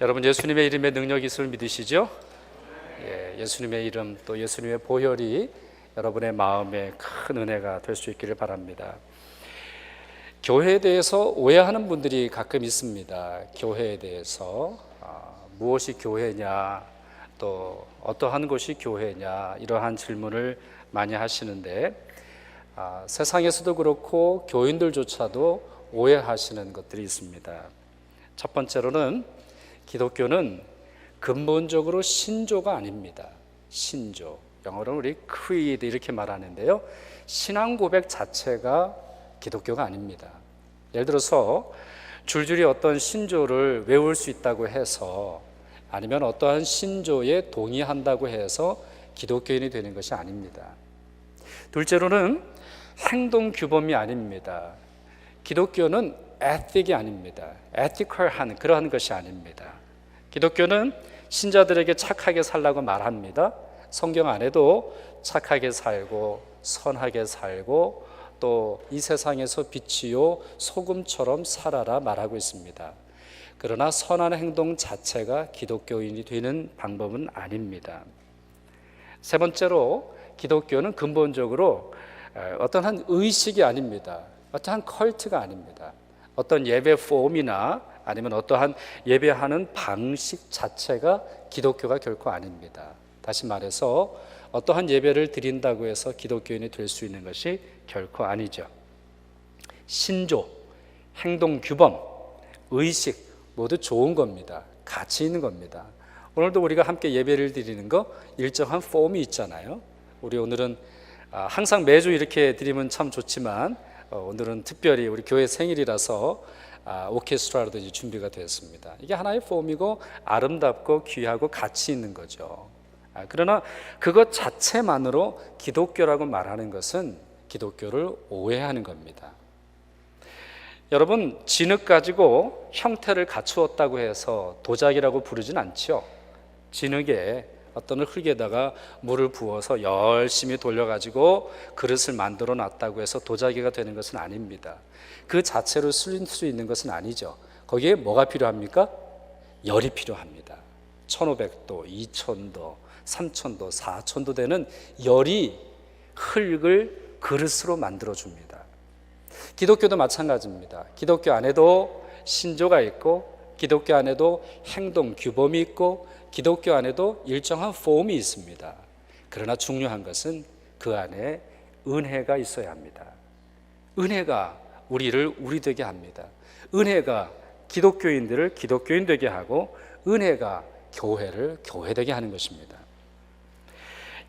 여러분 예수님의 이름에 능력이 있음을 믿으시죠? 예수님의 이름 또 예수님의 보혈이 여러분의 마음에 큰 은혜가 될 수 있기를 바랍니다. 교회에 대해서 오해하는 분들이 가끔 있습니다. 교회에 대해서 무엇이 교회냐, 또 어떠한 것이 교회냐, 이러한 질문을 많이 하시는데 세상에서도 그렇고 교인들조차도 오해하시는 것들이 있습니다. 첫 번째로는 기독교는 근본적으로 신조가 아닙니다. 신조, 영어로는 우리 creed 이렇게 말하는데요, 신앙 고백 자체가 기독교가 아닙니다. 예를 들어서 줄줄이 어떤 신조를 외울 수 있다고 해서, 아니면 어떠한 신조에 동의한다고 해서 기독교인이 되는 것이 아닙니다. 둘째로는 행동 규범이 아닙니다. 기독교는 에틱이 아닙니다. 에티컬한 그러한 것이 아닙니다. 기독교는 신자들에게 착하게 살라고 말합니다. 성경 안에도 착하게 살고 선하게 살고 또 이 세상에서 빛이요 소금처럼 살아라 말하고 있습니다. 그러나 선한 행동 자체가 기독교인이 되는 방법은 아닙니다. 세 번째로 기독교는 근본적으로 어떠한 의식이 아닙니다. 어떠한 컬트가 아닙니다. 어떤 예배 폼이나 아니면 어떠한 예배하는 방식 자체가 기독교가 결코 아닙니다. 다시 말해서 어떠한 예배를 드린다고 해서 기독교인이 될 수 있는 것이 결코 아니죠. 신조, 행동 규범, 의식 모두 좋은 겁니다. 가치 있는 겁니다. 오늘도 우리가 함께 예배를 드리는 거 일정한 폼이 있잖아요. 우리 오늘은 항상 매주 이렇게 드리면 참 좋지만 오늘은 특별히 우리 교회 생일이라서 오케스트라로도 이제 준비가 되었습니다. 이게 하나의 폼이고 아름답고 귀하고 가치 있는 거죠. 그러나 그것 자체만으로 기독교라고 말하는 것은 기독교를 오해하는 겁니다. 여러분, 진흙 가지고 형태를 갖추었다고 해서 도자기라고 부르진 않죠. 진흙에 어떤 흙에다가 물을 부어서 열심히 돌려가지고 그릇을 만들어 놨다고 해서 도자기가 되는 것은 아닙니다. 그 자체로 쓸 수 있는 것은 아니죠. 거기에 뭐가 필요합니까? 열이 필요합니다. 1500도, 2000도, 3000도, 4000도 되는 열이 흙을 그릇으로 만들어줍니다. 기독교도 마찬가지입니다. 기독교 안에도 신조가 있고 기독교 안에도 행동 규범이 있고 기독교 안에도 일정한 폼이 있습니다. 그러나 중요한 것은 그 안에 은혜가 있어야 합니다. 은혜가 우리를 우리 되게 합니다. 은혜가 기독교인들을 기독교인 되게 하고 은혜가 교회를 교회 되게 하는 것입니다.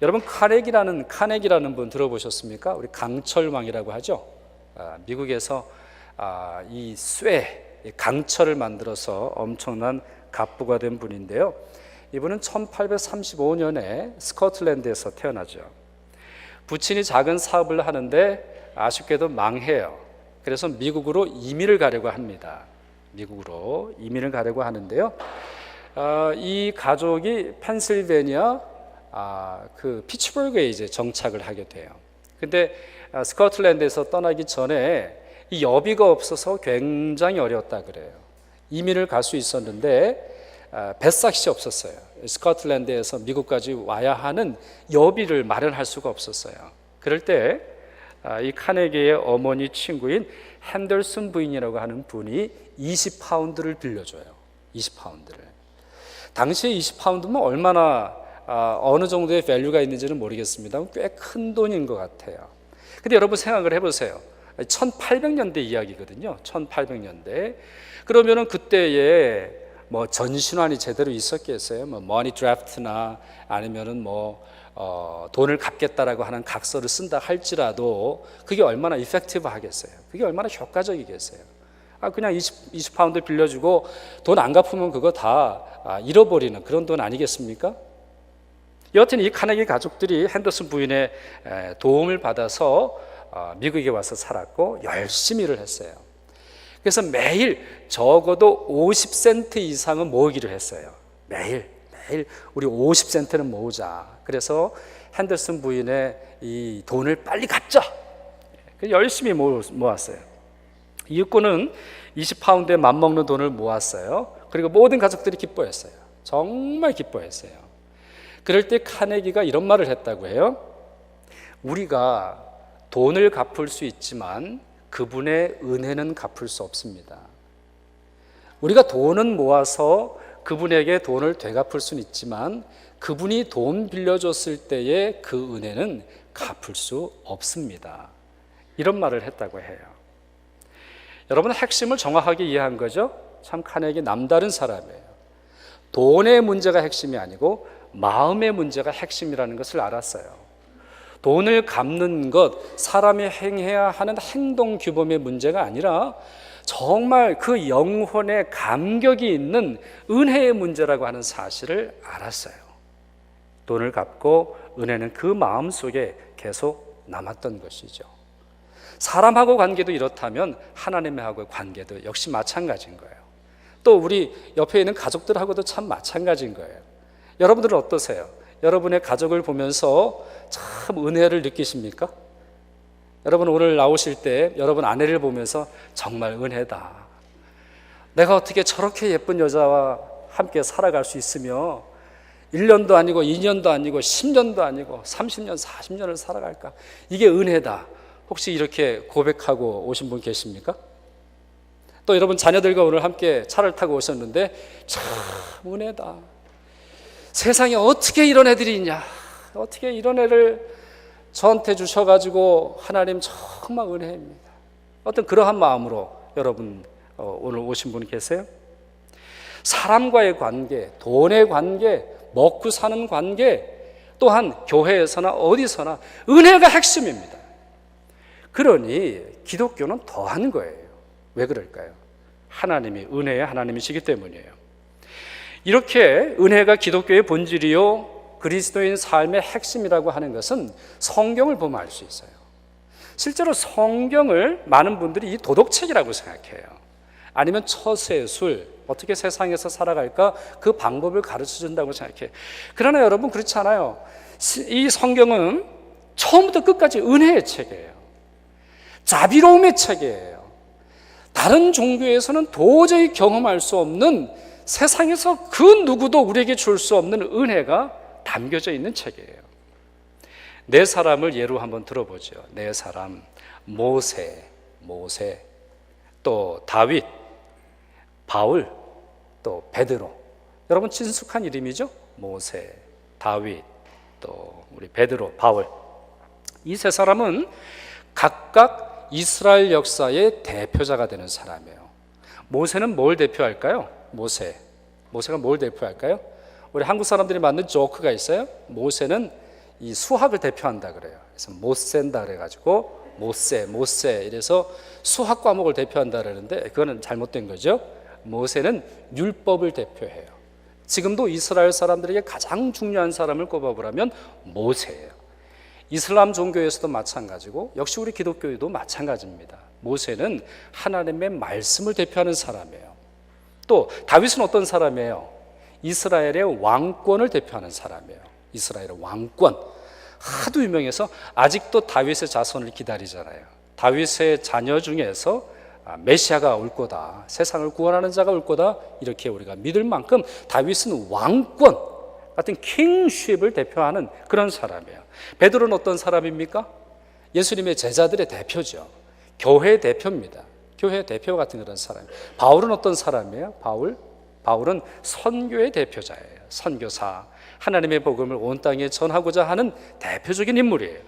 여러분, 카네기라는 분 들어보셨습니까? 우리 강철왕이라고 하죠. 미국에서 이 강철을 만들어서 엄청난 갑부가 된 분인데요. 이분은 1835년에 스코틀랜드에서 태어나죠. 부친이 작은 사업을 하는데 아쉽게도 망해요. 그래서 미국으로 이민을 가려고 합니다. 미국으로 이민을 가려고 하는데요. 이 가족이 펜실베니아 그 피츠버그에 이제 정착을 하게 돼요. 근데 스코틀랜드에서 떠나기 전에 이 여비가 없어서 굉장히 어려웠다 그래요. 이민을 갈 수 있었는데 뱃삭이 없었어요. 스코틀랜드에서 미국까지 와야 하는 여비를 마련할 수가 없었어요. 그럴 때 이 카네기의 어머니 친구인 핸더슨 부인이라고 하는 분이 20파운드를 빌려줘요. 20파운드를. 당시에 20파운드면 얼마나 어느 정도의 밸류가 있는지는 모르겠습니다. 꽤 큰 돈인 것 같아요. 근데 여러분 생각을 해보세요. 1800년대 이야기거든요. 1800년대. 그러면은 그때에 뭐 전신환이 제대로 있었겠어요? 뭐 머니 드래프트나 아니면은 돈을 갚겠다라고 하는 각서를 쓴다 할지라도 그게 얼마나 이펙티브 하겠어요? 그게 얼마나 효과적이겠어요? 그냥 20파운드 빌려주고 돈 안 갚으면 그거 다 잃어버리는 그런 돈 아니겠습니까? 여하튼 이 카네기 가족들이 핸더슨 부인의 도움을 받아서 미국에 와서 살았고 열심히 일을 했어요. 그래서 매일 적어도 50센트 이상은 모으기로 했어요. 매일 우리 50센트는 모으자. 그래서 핸더슨 부인의 이 돈을 빨리 갚자. 열심히 모았어요. 이 육군은 20파운드에 맞먹는 돈을 모았어요. 그리고 모든 가족들이 기뻐했어요. 정말 기뻐했어요. 그럴 때 카네기가 이런 말을 했다고 해요. 우리가 돈을 갚을 수 있지만 그분의 은혜는 갚을 수 없습니다. 우리가 돈은 모아서 그분에게 돈을 되갚을 수는 있지만 그분이 돈 빌려줬을 때의 그 은혜는 갚을 수 없습니다. 이런 말을 했다고 해요. 여러분, 핵심을 정확하게 이해한 거죠? 참 카네기 남다른 사람이에요. 돈의 문제가 핵심이 아니고 마음의 문제가 핵심이라는 것을 알았어요. 돈을 갚는 것, 사람이 행해야 하는 행동 규범의 문제가 아니라 정말 그 영혼의 감격이 있는 은혜의 문제라고 하는 사실을 알았어요. 돈을 갚고 은혜는 그 마음 속에 계속 남았던 것이죠. 사람하고 관계도 이렇다면 하나님하고의 관계도 역시 마찬가지인 거예요. 또 우리 옆에 있는 가족들하고도 참 마찬가지인 거예요. 여러분들은 어떠세요? 여러분의 가족을 보면서 참 은혜를 느끼십니까? 여러분 오늘 나오실 때 여러분 아내를 보면서 정말 은혜다. 내가 어떻게 저렇게 예쁜 여자와 함께 살아갈 수 있으며 1년도 아니고 2년도 아니고 10년도 아니고 30년, 40년을 살아갈까? 이게 은혜다. 혹시 이렇게 고백하고 오신 분 계십니까? 또 여러분 자녀들과 오늘 함께 차를 타고 오셨는데 참 은혜다. 세상에 어떻게 이런 애들이 있냐? 어떻게 이런 애를 저한테 주셔가지고 하나님 정말 은혜입니다. 어떤 그러한 마음으로 여러분 오늘 오신 분 계세요? 사람과의 관계, 돈의 관계, 먹고 사는 관계, 또한 교회에서나 어디서나 은혜가 핵심입니다. 그러니 기독교는 더한 거예요. 왜 그럴까요? 하나님이 은혜의 하나님이시기 때문이에요. 이렇게 은혜가 기독교의 본질이요 그리스도인 삶의 핵심이라고 하는 것은 성경을 보면 알 수 있어요. 실제로 성경을 많은 분들이 이 도덕책이라고 생각해요. 아니면 처세술, 어떻게 세상에서 살아갈까 그 방법을 가르쳐 준다고 생각해요. 그러나 여러분 그렇지 않아요. 이 성경은 처음부터 끝까지 은혜의 책이에요. 자비로움의 책이에요. 다른 종교에서는 도저히 경험할 수 없는 세상에서 그 누구도 우리에게 줄 수 없는 은혜가 담겨져 있는 책이에요. 네 사람을 예로 한번 들어보죠. 네 사람, 모세, 또 다윗, 바울, 또 베드로. 여러분 친숙한 이름이죠? 모세, 다윗, 또 우리 베드로, 바울. 이 세 사람은 각각 이스라엘 역사의 대표자가 되는 사람이에요. 모세는 뭘 대표할까요? 모세가 뭘 대표할까요? 우리 한국 사람들이 만든 조크가 있어요. 모세는 이 수학을 대표한다 그래요. 그래서 못 센다 그래가지고 모세 이래서 수학 과목을 대표한다 그러는데 그거는 잘못된 거죠. 모세는 율법을 대표해요. 지금도 이스라엘 사람들에게 가장 중요한 사람을 꼽아보라면 모세예요. 이슬람 종교에서도 마찬가지고 역시 우리 기독교에도 마찬가지입니다. 모세는 하나님의 말씀을 대표하는 사람이에요. 또 다윗은 어떤 사람이에요? 이스라엘의 왕권을 대표하는 사람이에요. 이스라엘의 왕권. 하도 유명해서 아직도 다윗의 자손을 기다리잖아요. 다윗의 자녀 중에서 메시아가 올 거다, 세상을 구원하는 자가 올 거다, 이렇게 우리가 믿을 만큼 다윗은 왕권 같은 킹쉽을 대표하는 그런 사람이에요. 베드로는 어떤 사람입니까? 예수님의 제자들의 대표죠. 교회 대표입니다. 교회 대표 같은 그런 사람. 바울은 어떤 사람이에요? 바울은 선교의 대표자예요. 선교사. 하나님의 복음을 온 땅에 전하고자 하는 대표적인 인물이에요.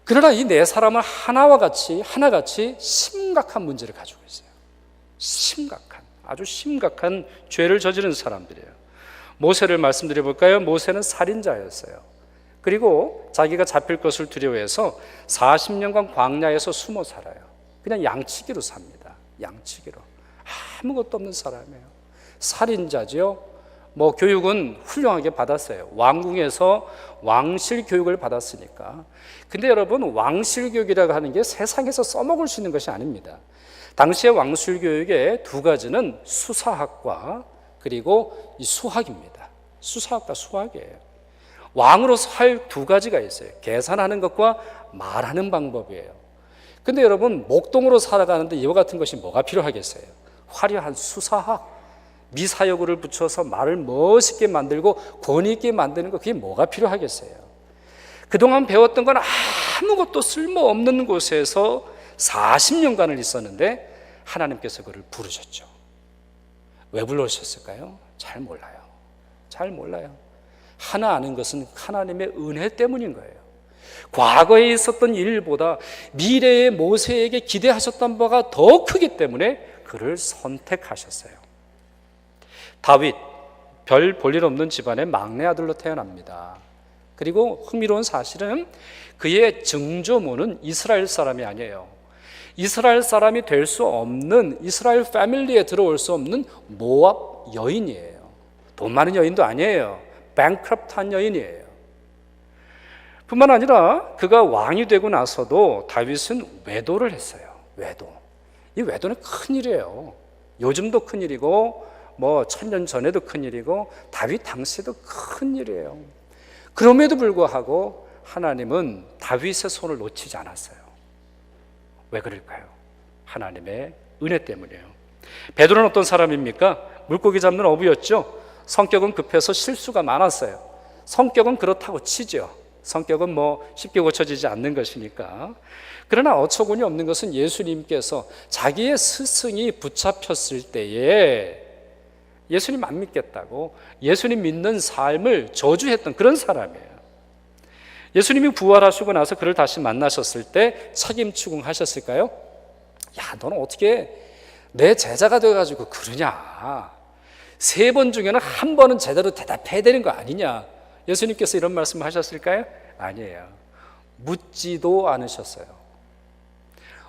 그러나 이 네 사람은 하나같이 심각한 문제를 가지고 있어요. 아주 심각한 죄를 저지른 사람들이에요. 모세를 말씀드려 볼까요? 모세는 살인자였어요. 그리고 자기가 잡힐 것을 두려워해서 40년간 광야에서 숨어 살아요. 그냥 양치기로 삽니다. 양치기로. 아무것도 없는 사람이에요. 살인자죠. 교육은 훌륭하게 받았어요. 왕궁에서 왕실 교육을 받았으니까. 근데 여러분, 왕실 교육이라고 하는 게 세상에서 써먹을 수 있는 것이 아닙니다. 당시의 왕실 교육의 두 가지는 수사학과 그리고 이 수학입니다. 수사학과 수학이에요. 왕으로서 할 두 가지가 있어요. 계산하는 것과 말하는 방법이에요. 근데 여러분, 목동으로 살아가는데 이와 같은 것이 뭐가 필요하겠어요? 화려한 수사학, 미사여구를 붙여서 말을 멋있게 만들고 권위 있게 만드는 거, 그게 뭐가 필요하겠어요? 그동안 배웠던 건 아무것도 쓸모없는 곳에서 40년간을 있었는데 하나님께서 그를 부르셨죠. 왜 불러주셨을까요? 잘 몰라요. 잘 몰라요. 하나 아는 것은 하나님의 은혜 때문인 거예요. 과거에 있었던 일보다 미래의 모세에게 기대하셨던 바가 더 크기 때문에 그를 선택하셨어요. 다윗, 별 볼일 없는 집안의 막내 아들로 태어납니다. 그리고 흥미로운 사실은 그의 증조모는 이스라엘 사람이 아니에요. 이스라엘 사람이 될 수 없는, 이스라엘 패밀리에 들어올 수 없는 모압 여인이에요. 돈 많은 여인도 아니에요. 뱅크럽트한 여인이에요. 뿐만 아니라 그가 왕이 되고 나서도 다윗은 외도를 했어요. 외도. 이 외도는 큰일이에요. 요즘도 큰일이고 뭐 1000년 전에도 큰일이고 다윗 당시에도 큰일이에요. 그럼에도 불구하고 하나님은 다윗의 손을 놓치지 않았어요. 왜 그럴까요? 하나님의 은혜 때문이에요. 베드로는 어떤 사람입니까? 물고기 잡는 어부였죠. 성격은 급해서 실수가 많았어요. 성격은 그렇다고 치죠. 성격은 뭐 쉽게 고쳐지지 않는 것이니까. 그러나 어처구니 없는 것은 예수님께서 자기의 스승이 붙잡혔을 때에 예수님 안 믿겠다고 예수님 믿는 삶을 저주했던 그런 사람이에요. 예수님이 부활하시고 나서 그를 다시 만나셨을 때 책임 추궁하셨을까요? 야, 너는 어떻게 내 제자가 돼가지고 그러냐? 3번 중에는 한 번은 제대로 대답해야 되는 거 아니냐? 예수님께서 이런 말씀을 하셨을까요? 아니에요. 묻지도 않으셨어요.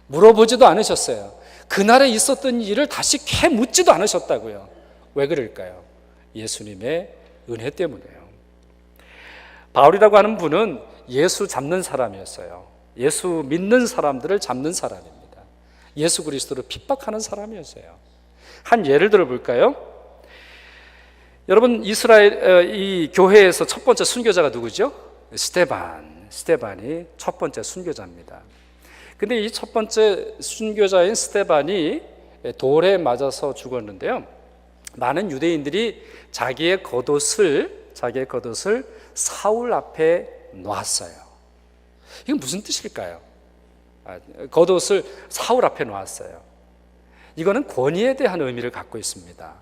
물어보지도 않으셨어요. 그날에 있었던 일을 다시 캐묻지도 않으셨다고요. 왜 그럴까요? 예수님의 은혜 때문이에요. 바울이라고 하는 분은 예수 잡는 사람이었어요. 예수 믿는 사람들을 잡는 사람입니다. 예수 그리스도를 핍박하는 사람이었어요. 한 예를 들어볼까요? 여러분, 이스라엘 이 교회에서 첫 번째 순교자가 누구죠? 스데반이 첫 번째 순교자입니다. 근데 이 첫 번째 순교자인 스데반이 돌에 맞아서 죽었는데요. 많은 유대인들이 자기의 겉옷을 사울 앞에 놓았어요. 이건 무슨 뜻일까요? 겉옷을 사울 앞에 놓았어요. 이거는 권위에 대한 의미를 갖고 있습니다.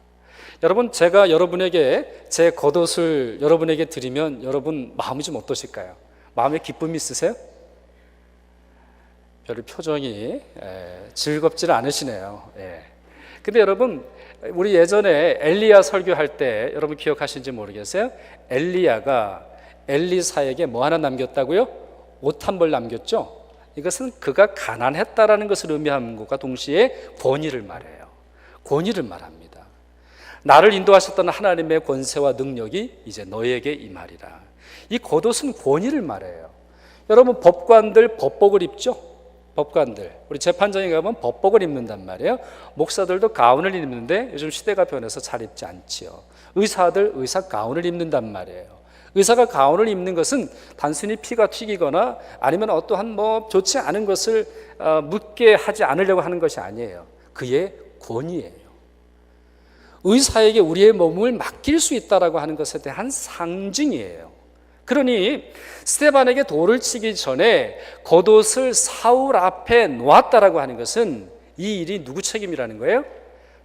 여러분, 제가 여러분에게 제 겉옷을 여러분에게 드리면 여러분 마음이 좀 어떠실까요? 마음에 기쁨이 있으세요? 별로 표정이 즐겁지 않으시네요. 근데 여러분, 우리 예전에 엘리야 설교할 때 여러분 기억하시는지 모르겠어요? 엘리야가 엘리사에게 뭐 하나 남겼다고요? 옷 한 벌 남겼죠? 이것은 그가 가난했다라는 것을 의미하는 것과 동시에 권위를 말해요. 권위를 말합니다. 나를 인도하셨던 하나님의 권세와 능력이 이제 너에게 임하리라. 이 겉옷은 권위를 말해요. 여러분, 법관들 법복을 입죠? 법관들, 우리 재판장에 가면 법복을 입는단 말이에요. 목사들도 가운을 입는데 요즘 시대가 변해서 잘 입지 않지요. 의사들 의사 가운을 입는단 말이에요. 의사가 가운을 입는 것은 단순히 피가 튀기거나 아니면 어떠한 뭐 좋지 않은 것을 묻게 하지 않으려고 하는 것이 아니에요. 그의 권위예요. 의사에게 우리의 몸을 맡길 수 있다라고 하는 것에 대한 상징이에요. 그러니 스데반에게 돌을 치기 전에 겉옷을 사울 앞에 놓았다라고 하는 것은 이 일이 누구 책임이라는 거예요?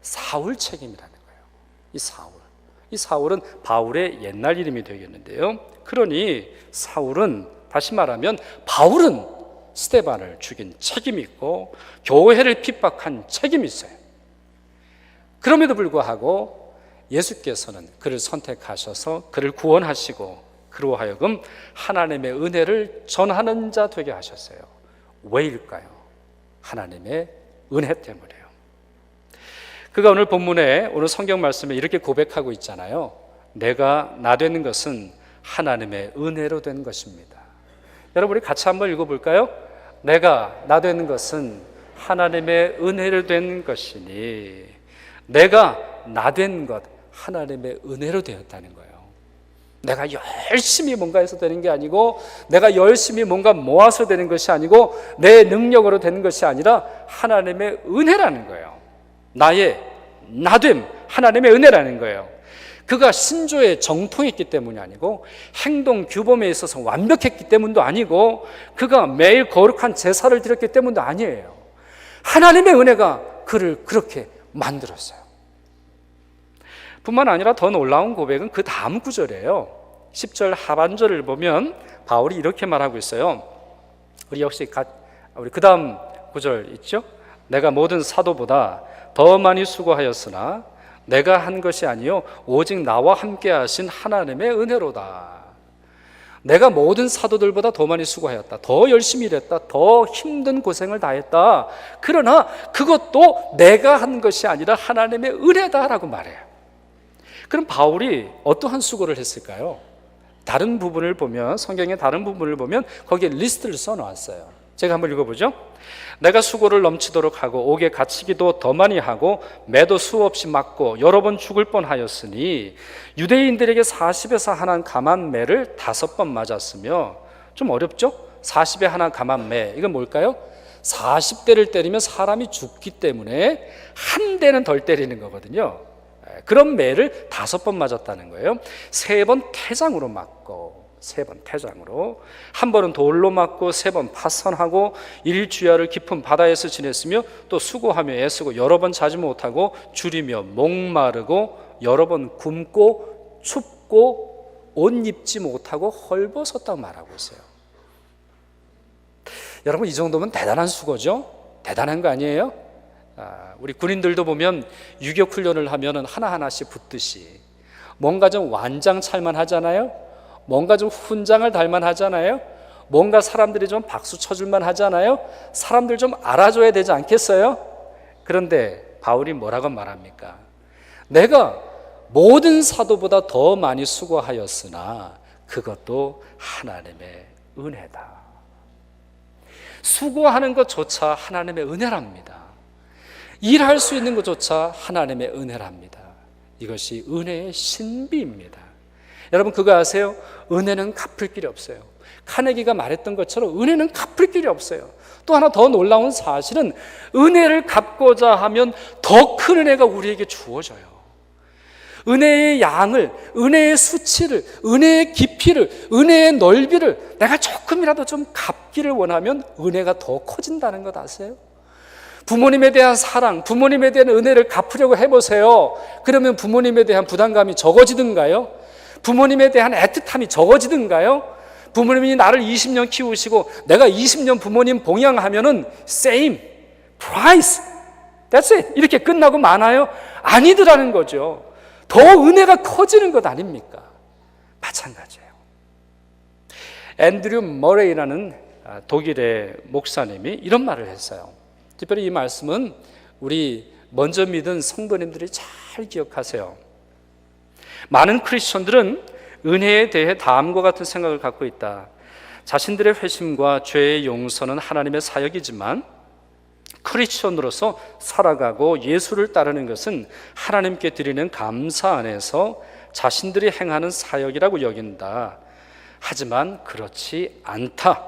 사울 책임이라는 거예요. 이 사울은 바울의 옛날 이름이 되겠는데요. 그러니 사울은, 다시 말하면 바울은 스데반을 죽인 책임이 있고 교회를 핍박한 책임이 있어요. 그럼에도 불구하고 예수께서는 그를 선택하셔서 그를 구원하시고 그로 하여금 하나님의 은혜를 전하는 자 되게 하셨어요. 왜일까요? 하나님의 은혜 때문이에요. 그가 오늘 본문에, 오늘 성경 말씀에 이렇게 고백하고 있잖아요. 내가 나 되는 것은 하나님의 은혜로 된 것입니다. 여러분, 우리 같이 한번 읽어볼까요? 내가 나 되는 것은 하나님의 은혜로 된 것이니, 내가 나 된 것 하나님의 은혜로 되었다는 거예요. 내가 열심히 뭔가 해서 되는 게 아니고, 내가 열심히 뭔가 모아서 되는 것이 아니고, 내 능력으로 되는 것이 아니라 하나님의 은혜라는 거예요. 나의 나됨 하나님의 은혜라는 거예요. 그가 신조에 정통했기 때문이 아니고 행동 규범에 있어서 완벽했기 때문도 아니고 그가 매일 거룩한 제사를 드렸기 때문도 아니에요. 하나님의 은혜가 그를 그렇게 만들었어요. 뿐만 아니라 더 놀라운 고백은 그 다음 구절이에요. 10절 하반절을 보면 바울이 이렇게 말하고 있어요. 우리 그 다음 구절 있죠? 내가 모든 사도보다 더 많이 수고하였으나 내가 한 것이 아니요 오직 나와 함께 하신 하나님의 은혜로다. 내가 모든 사도들보다 더 많이 수고하였다. 더 열심히 일했다. 더 힘든 고생을 다했다. 그러나 그것도 내가 한 것이 아니라 하나님의 은혜다라고 말해요. 그럼 바울이 어떠한 수고를 했을까요? 다른 부분을 보면, 성경의 다른 부분을 보면 거기에 리스트를 써놓았어요. 제가 한번 읽어보죠. 내가 수고를 넘치도록 하고 옥에 갇히기도 더 많이 하고 매도 수없이 맞고 여러 번 죽을 뻔하였으니 유대인들에게 40에서 하나 감한 매를 5번 맞았으며, 좀 어렵죠? 40에 하나 감한 매, 이건 뭘까요? 40대를 때리면 사람이 죽기 때문에 한 대는 덜 때리는 거거든요. 그런 매를 5번 맞았다는 거예요. 3번 태장으로 맞고, 3번 태장으로, 한 번은 돌로 맞고 3번 파선하고 일주야를 깊은 바다에서 지냈으며 또 수고하며 애쓰고 여러 번 자지 못하고 줄이며 목마르고 여러 번 굶고 춥고 옷 입지 못하고 헐벗었다고 말하고 있어요. 여러분, 이 정도면 대단한 수고죠? 대단한 거 아니에요? 우리 군인들도 보면 유격 훈련을 하면 하나하나씩 붙듯이 뭔가 좀 완장찰만 하잖아요. 뭔가 좀 훈장을 달만 하잖아요. 뭔가 사람들이 좀 박수 쳐줄만 하잖아요. 사람들 좀 알아줘야 되지 않겠어요? 그런데 바울이 뭐라고 말합니까? 내가 모든 사도보다 더 많이 수고하였으나 그것도 하나님의 은혜다. 수고하는 것조차 하나님의 은혜랍니다. 일할 수 있는 것조차 하나님의 은혜랍니다. 이것이 은혜의 신비입니다. 여러분, 그거 아세요? 은혜는 갚을 길이 없어요. 카네기가 말했던 것처럼 은혜는 갚을 길이 없어요. 또 하나 더 놀라운 사실은 은혜를 갚고자 하면 더 큰 은혜가 우리에게 주어져요. 은혜의 양을, 은혜의 수치를, 은혜의 깊이를, 은혜의 넓이를 내가 조금이라도 좀 갚기를 원하면 은혜가 더 커진다는 것 아세요? 부모님에 대한 사랑, 부모님에 대한 은혜를 갚으려고 해보세요. 그러면 부모님에 대한 부담감이 적어지든가요? 부모님에 대한 애틋함이 적어지든가요? 부모님이 나를 20년 키우시고 내가 20년 부모님 봉양하면은 same price, that's it, 이렇게 끝나고 마나요? 아니더라는 거죠. 더 은혜가 커지는 것 아닙니까? 마찬가지예요. 앤드류 머레이라는 독일의 목사님이 이런 말을 했어요. 특별히 이 말씀은 우리 먼저 믿은 성도님들이 잘 기억하세요. 많은 크리스천들은 은혜에 대해 다음과 같은 생각을 갖고 있다. 자신들의 회심과 죄의 용서는 하나님의 사역이지만 크리스천으로서 살아가고 예수를 따르는 것은 하나님께 드리는 감사 안에서 자신들이 행하는 사역이라고 여긴다. 하지만 그렇지 않다.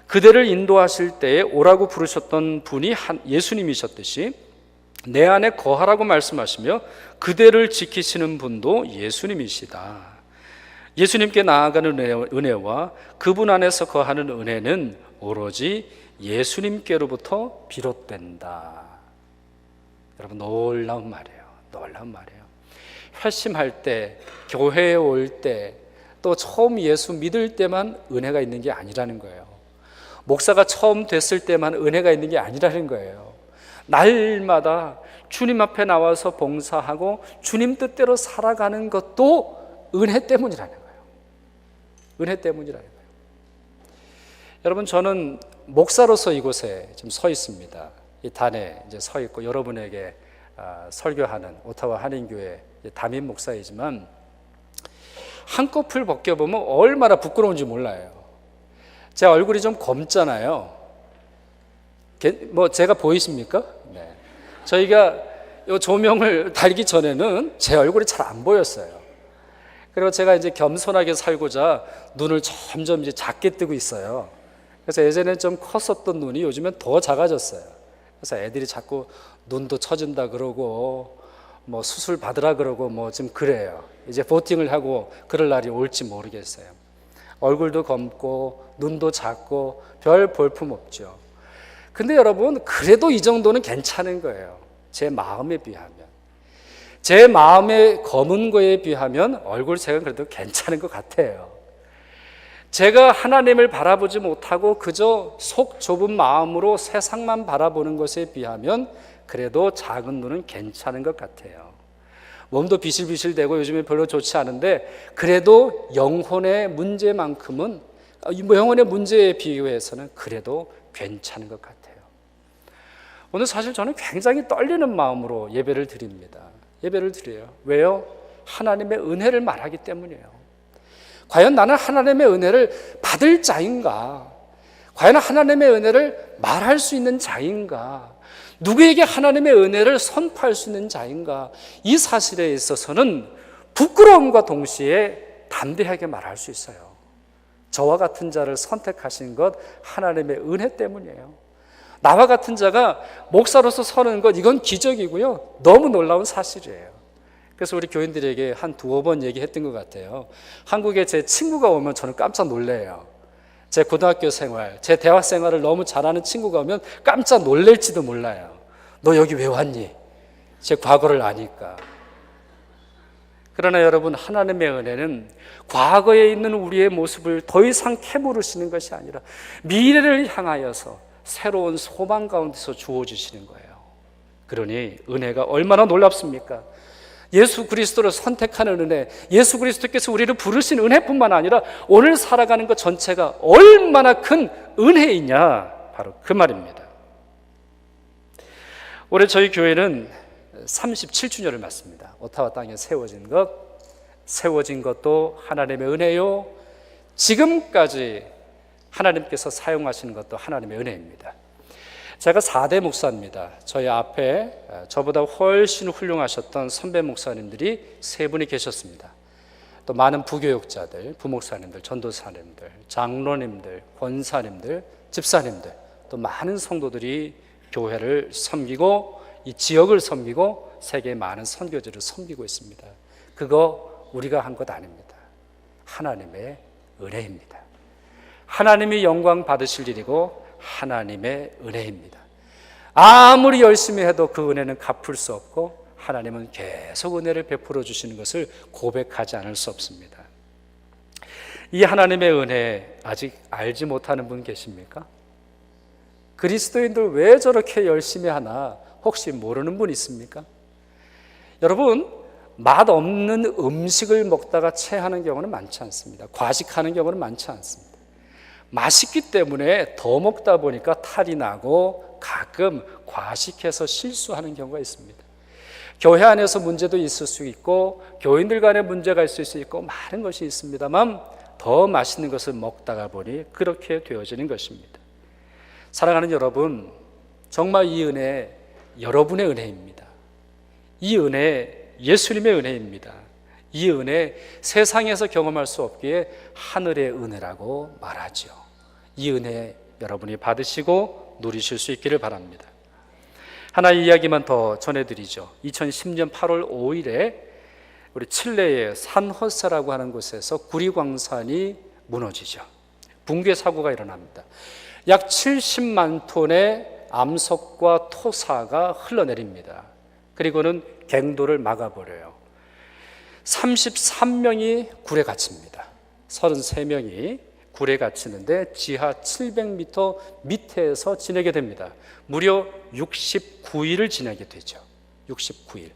그대를 인도하실 때에 오라고 부르셨던 분이 예수님이셨듯이 내 안에 거하라고 말씀하시며 그대를 지키시는 분도 예수님이시다. 예수님께 나아가는 은혜와 그분 안에서 거하는 은혜는 오로지 예수님께로부터 비롯된다. 여러분, 놀라운 말이에요. 놀라운 말이에요. 회심할 때, 교회에 올 때, 또 처음 예수 믿을 때만 은혜가 있는 게 아니라는 거예요. 목사가 처음 됐을 때만 은혜가 있는 게 아니라는 거예요. 날마다 주님 앞에 나와서 봉사하고 주님 뜻대로 살아가는 것도 은혜 때문이라는 거예요. 은혜 때문이라는 거예요. 여러분, 저는 목사로서 이곳에 지금 서 있습니다. 이 단에 이제 서 있고 여러분에게 설교하는 오타와 한인교회 담임 목사이지만 한꺼풀 벗겨보면 얼마나 부끄러운지 몰라요. 제 얼굴이 좀 검잖아요. 뭐 제가 보이십니까? 네. 저희가 이 조명을 달기 전에는 제 얼굴이 잘 안 보였어요. 그리고 제가 이제 겸손하게 살고자 눈을 점점 이제 작게 뜨고 있어요. 그래서 예전에 좀 컸었던 눈이 요즘엔 더 작아졌어요. 그래서 애들이 자꾸 눈도 처진다 그러고 뭐 수술 받으라 그러고 뭐 좀 그래요. 이제 보팅을 하고 그럴 날이 올지 모르겠어요. 얼굴도 검고 눈도 작고 별 볼품 없죠. 근데 여러분, 그래도 이 정도는 괜찮은 거예요. 제 마음에 비하면. 제 마음의 검은 거에 비하면 얼굴 색은 그래도 괜찮은 것 같아요. 제가 하나님을 바라보지 못하고 그저 속 좁은 마음으로 세상만 바라보는 것에 비하면 그래도 작은 눈은 괜찮은 것 같아요. 몸도 비실비실대고 요즘에 별로 좋지 않은데 그래도 영혼의 문제만큼은, 영혼의 문제에 비교해서는 그래도 괜찮은 것 같아요. 오늘 사실 저는 굉장히 떨리는 마음으로 예배를 드립니다. 예배를 드려요. 왜요? 하나님의 은혜를 말하기 때문이에요. 과연 나는 하나님의 은혜를 받을 자인가? 과연 하나님의 은혜를 말할 수 있는 자인가? 누구에게 하나님의 은혜를 선포할 수 있는 자인가? 이 사실에 있어서는 부끄러움과 동시에 담대하게 말할 수 있어요. 저와 같은 자를 선택하신 것 하나님의 은혜 때문이에요. 나와 같은 자가 목사로서 서는 것, 이건 기적이고요. 너무 놀라운 사실이에요. 그래서 우리 교인들에게 한 두어 번 얘기했던 것 같아요. 한국에 제 친구가 오면 저는 깜짝 놀래요. 제 고등학교 생활, 제 대학 생활을 너무 잘하는 친구가 오면 깜짝 놀랄지도 몰라요. 너 여기 왜 왔니? 제 과거를 아니까. 그러나 여러분, 하나님의 은혜는 과거에 있는 우리의 모습을 더 이상 캐물으시는 것이 아니라 미래를 향하여서 새로운 소망 가운데서 주어주시는 거예요. 그러니 은혜가 얼마나 놀랍습니까? 예수 그리스도를 선택하는 은혜, 예수 그리스도께서 우리를 부르신 은혜뿐만 아니라 오늘 살아가는 것 전체가 얼마나 큰 은혜이냐, 바로 그 말입니다. 올해 저희 교회는 37주년을 맞습니다. 오타와 땅에 세워진 것도 하나님의 은혜요, 지금까지 하나님께서 사용하시는 것도 하나님의 은혜입니다. 제가 4대 목사입니다. 저희 앞에 저보다 훨씬 훌륭하셨던 선배 목사님들이 3분이 계셨습니다. 또 많은 부교육자들, 부목사님들, 전도사님들, 장로님들, 권사님들, 집사님들, 또 많은 성도들이 교회를 섬기고 이 지역을 섬기고 세계의 많은 선교지를 섬기고 있습니다. 그거 우리가 한 것 아닙니다. 하나님의 은혜입니다. 하나님이 영광 받으실 일이고 하나님의 은혜입니다. 아무리 열심히 해도 그 은혜는 갚을 수 없고 하나님은 계속 은혜를 베풀어 주시는 것을 고백하지 않을 수 없습니다. 이 하나님의 은혜 아직 알지 못하는 분 계십니까? 그리스도인들 왜 저렇게 열심히 하나 혹시 모르는 분 있습니까? 여러분, 맛없는 음식을 먹다가 체하는 경우는 많지 않습니다. 과식하는 경우는 많지 않습니다. 맛있기 때문에 더 먹다 보니까 탈이 나고 가끔 과식해서 실수하는 경우가 있습니다. 교회 안에서 문제도 있을 수 있고 교인들 간에 문제가 있을 수 있고 많은 것이 있습니다만 더 맛있는 것을 먹다가 보니 그렇게 되어지는 것입니다. 사랑하는 여러분, 정말 이 은혜 여러분의 은혜입니다. 이 은혜 예수님의 은혜입니다. 이 은혜 세상에서 경험할 수 없기에 하늘의 은혜라고 말하죠. 이 은혜 여러분이 받으시고 누리실 수 있기를 바랍니다. 하나의 이야기만 더 전해드리죠. 2010년 8월 5일에 우리 칠레의 산호세라고 하는 곳에서 구리광산이 무너지죠. 붕괴 사고가 일어납니다. 약 70만 톤의 암석과 토사가 흘러내립니다. 그리고는 갱도를 막아버려요. 33명이 굴에 갇힙니다. 33명이 굴에 갇히는데 지하 700m 밑에서 지내게 됩니다. 무려 69일을 지내게 되죠. 69일.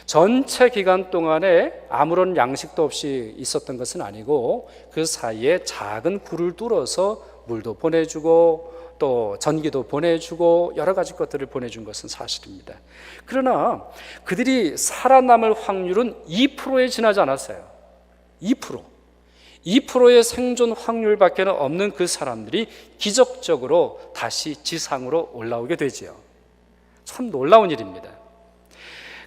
전체 기간 동안에 아무런 양식도 없이 있었던 것은 아니고 그 사이에 작은 굴을 뚫어서 물도 보내주고 또 전기도 보내주고 여러 가지 것들을 보내준 것은 사실입니다. 그러나 그들이 살아남을 확률은 2%에 지나지 않았어요. 2%의 생존 확률밖에 없는 그 사람들이 기적적으로 다시 지상으로 올라오게 되지요. 참 놀라운 일입니다.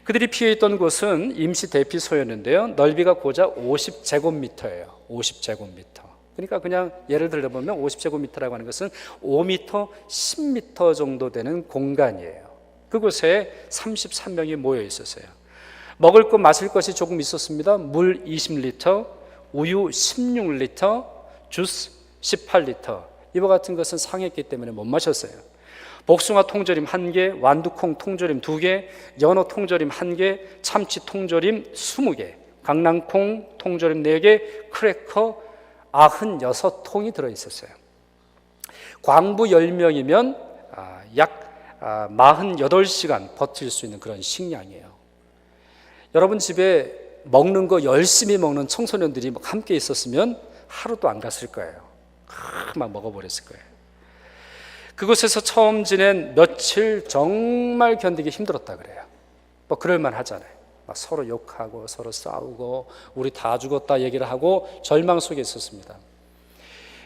그들이 피해 있던 곳은 임시 대피소였는데요. 넓이가 고작 50제곱미터예요. 50제곱미터. 그러니까 그냥 예를 들어보면 50제곱미터라고 하는 것은 5m, 10m 정도 되는 공간이에요. 그곳에 33명이 모여 있었어요. 먹을 것 마실 것이 조금 있었습니다. 물 20리터, 우유 16리터, 주스 18리터. 이와 같은 것은 상했기 때문에 못 마셨어요. 복숭아 통조림 1개, 완두콩 통조림 2개, 연어 통조림 1개, 참치 통조림 20개, 강낭콩 통조림 4개, 크래커 96통이 들어있었어요. 광부 10명이면 약 48시간 버틸 수 있는 그런 식량이에요. 여러분 집에 먹는 거 열심히 먹는 청소년들이 함께 있었으면 하루도 안 갔을 거예요. 막 먹어버렸을 거예요. 그곳에서 처음 지낸 며칠 정말 견디기 힘들었다 그래요. 뭐 그럴만 하잖아요. 막 서로 욕하고 서로 싸우고 우리 다 죽었다 얘기를 하고 절망 속에 있었습니다.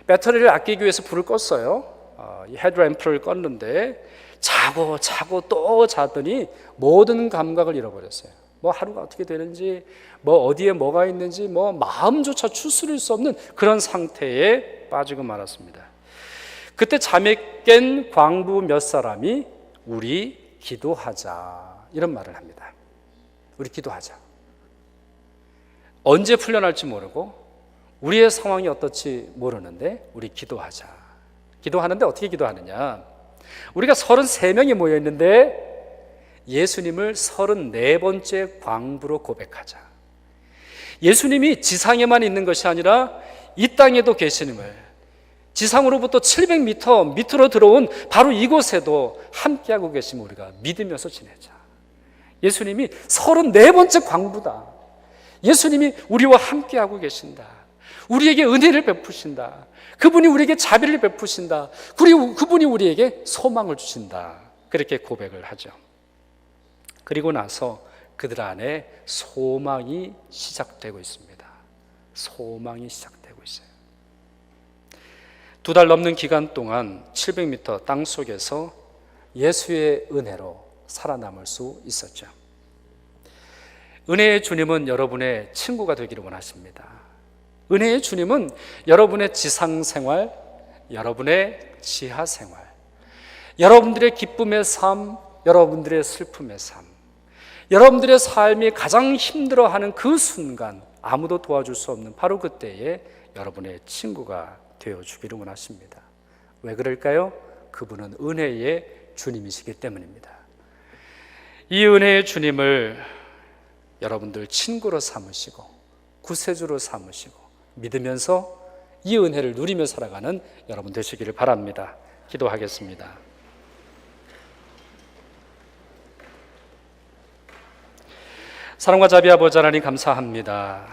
배터리를 아끼기 위해서 불을 껐어요. 이 헤드램프를 껐는데 자고 또 자더니 모든 감각을 잃어버렸어요. 뭐 하루가 어떻게 되는지, 뭐 어디에 뭐가 있는지, 뭐 마음조차 추스릴 수 없는 그런 상태에 빠지고 말았습니다. 그때 잠에 깬 광부 몇 사람이 우리 기도하자 이런 말을 합니다. 우리 기도하자. 언제 풀려날지 모르고 우리의 상황이 어떨지 모르는데 우리 기도하자. 기도하는데 어떻게 기도하느냐? 우리가 33명이 모여 있는데 예수님을 34번째 광부로 고백하자. 예수님이 지상에만 있는 것이 아니라 이 땅에도 계시님을, 지상으로부터 700m 밑으로 들어온 바로 이곳에도 함께하고 계심을 우리가 믿으면서 지내자. 예수님이 34번째 광부다. 예수님이 우리와 함께하고 계신다. 우리에게 은혜를 베푸신다. 그분이 우리에게 자비를 베푸신다. 그리고 그분이 우리에게 소망을 주신다. 그렇게 고백을 하죠. 그리고 나서 그들 안에 소망이 시작되고 있습니다. 소망이 시작되고 있어요. 2달 넘는 기간 동안 700m 땅 속에서 예수의 은혜로 살아남을 수 있었죠. 은혜의 주님은 여러분의 친구가 되기를 원하십니다. 은혜의 주님은 여러분의 지상생활, 여러분의 지하생활, 여러분들의 기쁨의 삶, 여러분들의 슬픔의 삶, 여러분들의 삶이 가장 힘들어하는 그 순간 아무도 도와줄 수 없는 바로 그때에 여러분의 친구가 되어주기를 원하십니다. 왜 그럴까요? 그분은 은혜의 주님이시기 때문입니다. 이 은혜의 주님을 여러분들 친구로 삼으시고 구세주로 삼으시고 믿으면서 이 은혜를 누리며 살아가는 여러분 되시기를 바랍니다. 기도하겠습니다. 사랑과 자비 아버지 하나님 감사합니다.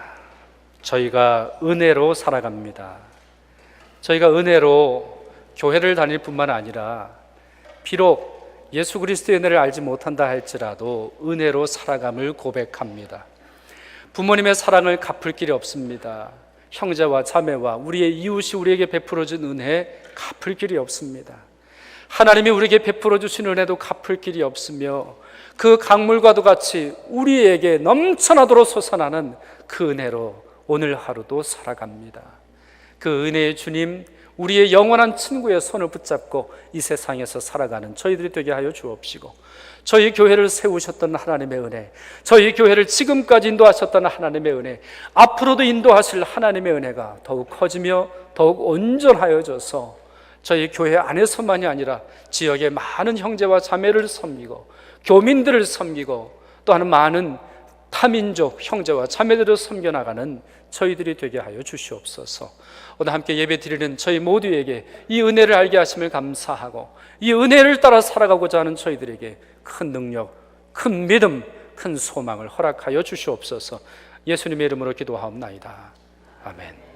저희가 은혜로 살아갑니다. 저희가 은혜로 교회를 다닐 뿐만 아니라 비록 예수 그리스도의 은혜를 알지 못한다 할지라도 은혜로 살아감을 고백합니다. 부모님의 사랑을 갚을 길이 없습니다. 형제와 자매와 우리의 이웃이 우리에게 베풀어준 은혜 갚을 길이 없습니다. 하나님이 우리에게 베풀어 주신 은혜도 갚을 길이 없으며 그 강물과도 같이 우리에게 넘쳐나도록 솟아나는 그 은혜로 오늘 하루도 살아갑니다. 그 은혜의 주님, 우리의 영원한 친구의 손을 붙잡고 이 세상에서 살아가는 저희들이 되게 하여 주옵시고, 저희 교회를 세우셨던 하나님의 은혜, 저희 교회를 지금까지 인도하셨던 하나님의 은혜, 앞으로도 인도하실 하나님의 은혜가 더욱 커지며 더욱 온전하여져서 저희 교회 안에서만이 아니라 지역의 많은 형제와 자매를 섬기고 교민들을 섬기고 또한 많은 타민족 형제와 자매들을 섬겨나가는 저희들이 되게 하여 주시옵소서. 오늘 함께 예배 드리는 저희 모두에게 이 은혜를 알게 하심을 감사하고 이 은혜를 따라 살아가고자 하는 저희들에게 큰 능력, 큰 믿음, 큰 소망을 허락하여 주시옵소서. 예수님의 이름으로 기도하옵나이다. 아멘.